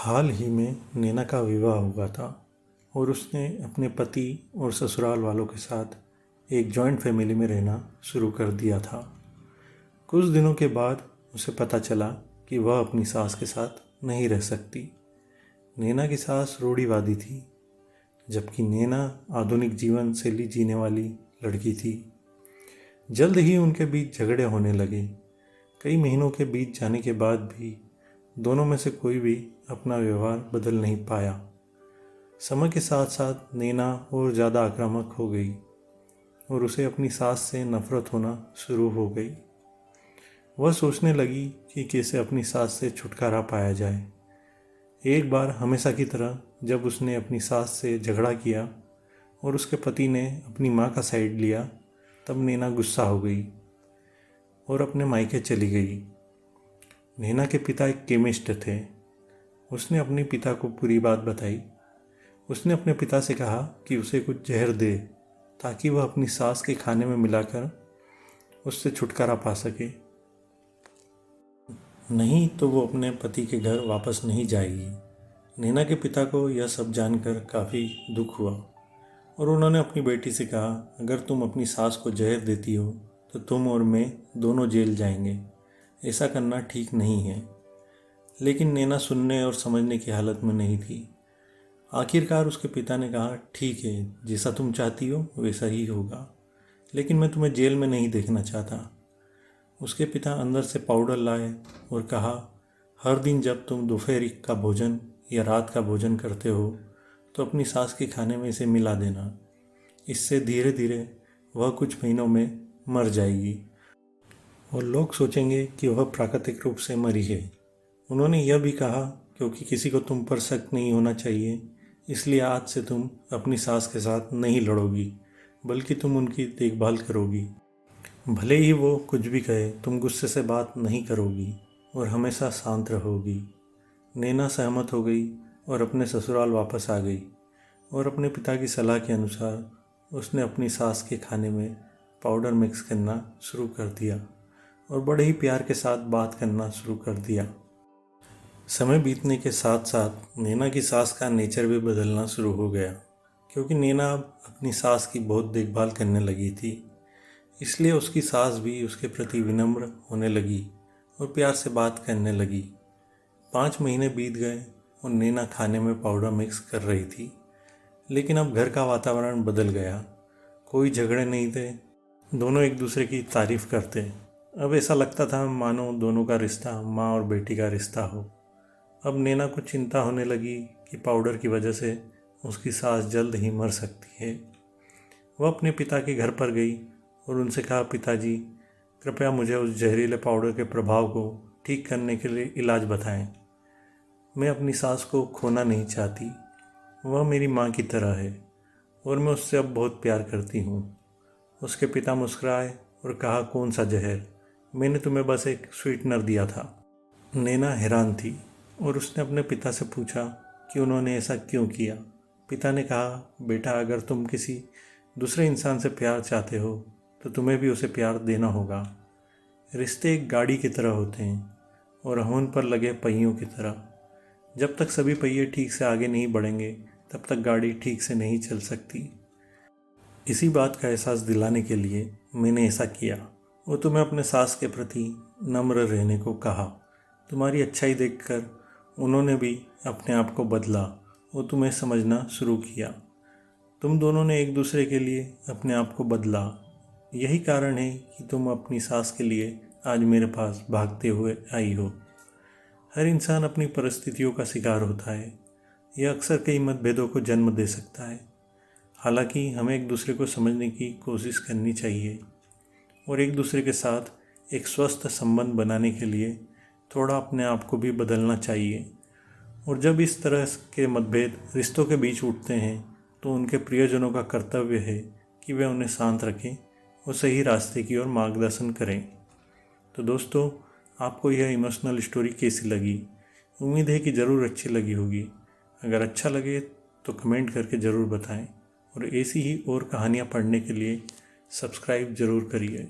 हाल ही में नैना का विवाह हुआ था और उसने अपने पति और ससुराल वालों के साथ एक जॉइंट फैमिली में रहना शुरू कर दिया था। कुछ दिनों के बाद उसे पता चला कि वह अपनी सास के साथ नहीं रह सकती। नैना की सास रूढ़िवादी थी, जबकि नैना आधुनिक जीवन शैली जीने वाली लड़की थी। जल्द ही उनके बीच झगड़े होने लगे। कई महीनों के बीत जाने के बाद भी दोनों में से कोई भी अपना व्यवहार बदल नहीं पाया। समय के साथ साथ नैना और ज़्यादा आक्रामक हो गई और उसे अपनी सास से नफरत होना शुरू हो गई। वह सोचने लगी कि कैसे अपनी सास से छुटकारा पाया जाए। एक बार हमेशा की तरह जब उसने अपनी सास से झगड़ा किया और उसके पति ने अपनी माँ का साइड लिया, तब नैना गुस्सा हो गई और अपने मायके चली गई। नैना के पिता एक केमिस्ट थे। उसने अपने पिता को पूरी बात बताई। उसने अपने पिता से कहा कि उसे कुछ जहर दे ताकि वह अपनी सास के खाने में मिलाकर उससे छुटकारा पा सके, नहीं तो वो अपने पति के घर वापस नहीं जाएगी। नैना के पिता को यह सब जानकर काफ़ी दुख हुआ और उन्होंने अपनी बेटी से कहा, अगर तुम अपनी सास को जहर देती हो तो तुम और मैं दोनों जेल जाएंगे। ऐसा करना ठीक नहीं है। लेकिन नैना सुनने और समझने की हालत में नहीं थी। आखिरकार उसके पिता ने कहा, ठीक है, जैसा तुम चाहती हो वैसा ही होगा, लेकिन मैं तुम्हें जेल में नहीं देखना चाहता। उसके पिता अंदर से पाउडर लाए और कहा, हर दिन जब तुम दोपहर का भोजन या रात का भोजन करते हो तो अपनी सास के खाने में इसे मिला देना। इससे धीरे धीरे वह कुछ महीनों में मर जाएगी और लोग सोचेंगे कि वह प्राकृतिक रूप से मरी है। उन्होंने यह भी कहा, क्योंकि किसी को तुम पर शक नहीं होना चाहिए, इसलिए आज से तुम अपनी सास के साथ नहीं लड़ोगी, बल्कि तुम उनकी देखभाल करोगी। भले ही वो कुछ भी कहे, तुम गुस्से से बात नहीं करोगी और हमेशा शांत रहोगी। नैना सहमत हो गई और अपने ससुराल वापस आ गई और अपने पिता की सलाह के अनुसार उसने अपनी सास के खाने में पाउडर मिक्स करना शुरू कर दिया और बड़े ही प्यार के साथ बात करना शुरू कर दिया। समय बीतने के साथ साथ नैना की सास का नेचर भी बदलना शुरू हो गया, क्योंकि नैना अब अपनी सास की बहुत देखभाल करने लगी थी। इसलिए उसकी सास भी उसके प्रति विनम्र होने लगी और प्यार से बात करने लगी। 5 महीने बीत गए और नैना खाने में पाउडर मिक्स कर रही थी, लेकिन अब घर का वातावरण बदल गया। कोई झगड़े नहीं थे, दोनों एक दूसरे की तारीफ करते। अब ऐसा लगता था मानो दोनों का रिश्ता माँ और बेटी का रिश्ता हो। अब नैना को चिंता होने लगी कि पाउडर की वजह से उसकी सास जल्द ही मर सकती है। वह अपने पिता के घर पर गई और उनसे कहा, पिताजी, कृपया मुझे उस जहरीले पाउडर के प्रभाव को ठीक करने के लिए इलाज बताएं। मैं अपनी सास को खोना नहीं चाहती। वह मेरी माँ की तरह है और मैं उससे अब बहुत प्यार करती हूँ। उसके पिता मुस्कुराए और कहा, कौन सा जहर? मैंने तुम्हें बस एक स्वीटनर दिया था। नैना हैरान थी और उसने अपने पिता से पूछा कि उन्होंने ऐसा क्यों किया। पिता ने कहा, बेटा, अगर तुम किसी दूसरे इंसान से प्यार चाहते हो तो तुम्हें भी उसे प्यार देना होगा। रिश्ते एक गाड़ी की तरह होते हैं और हम उन पर लगे पहियों की तरह। जब तक सभी पहिए ठीक से आगे नहीं बढ़ेंगे, तब तक गाड़ी ठीक से नहीं चल सकती। इसी बात का एहसास दिलाने के लिए मैंने ऐसा किया और तुम्हें अपने सास के प्रति नम्र रहने को कहा। तुम्हारी अच्छाई देखकर उन्होंने भी अपने आप को बदला और तुम्हें समझना शुरू किया। तुम दोनों ने एक दूसरे के लिए अपने आप को बदला। यही कारण है कि तुम अपनी सास के लिए आज मेरे पास भागते हुए आई हो। हर इंसान अपनी परिस्थितियों का शिकार होता है। यह अक्सर कई मतभेदों को जन्म दे सकता है। हालांकि हमें एक दूसरे को समझने की कोशिश करनी चाहिए और एक दूसरे के साथ एक स्वस्थ संबंध बनाने के लिए थोड़ा अपने आप को भी बदलना चाहिए। और जब इस तरह के मतभेद रिश्तों के बीच उठते हैं तो उनके प्रियजनों का कर्तव्य है कि वे उन्हें शांत रखें और सही रास्ते की ओर मार्गदर्शन करें। तो दोस्तों, आपको यह इमोशनल स्टोरी कैसी लगी? उम्मीद है कि ज़रूर अच्छी लगी होगी। अगर अच्छा लगे तो कमेंट करके ज़रूर बताएं और ऐसी ही और कहानियाँ पढ़ने के लिए सब्सक्राइब ज़रूर करिए।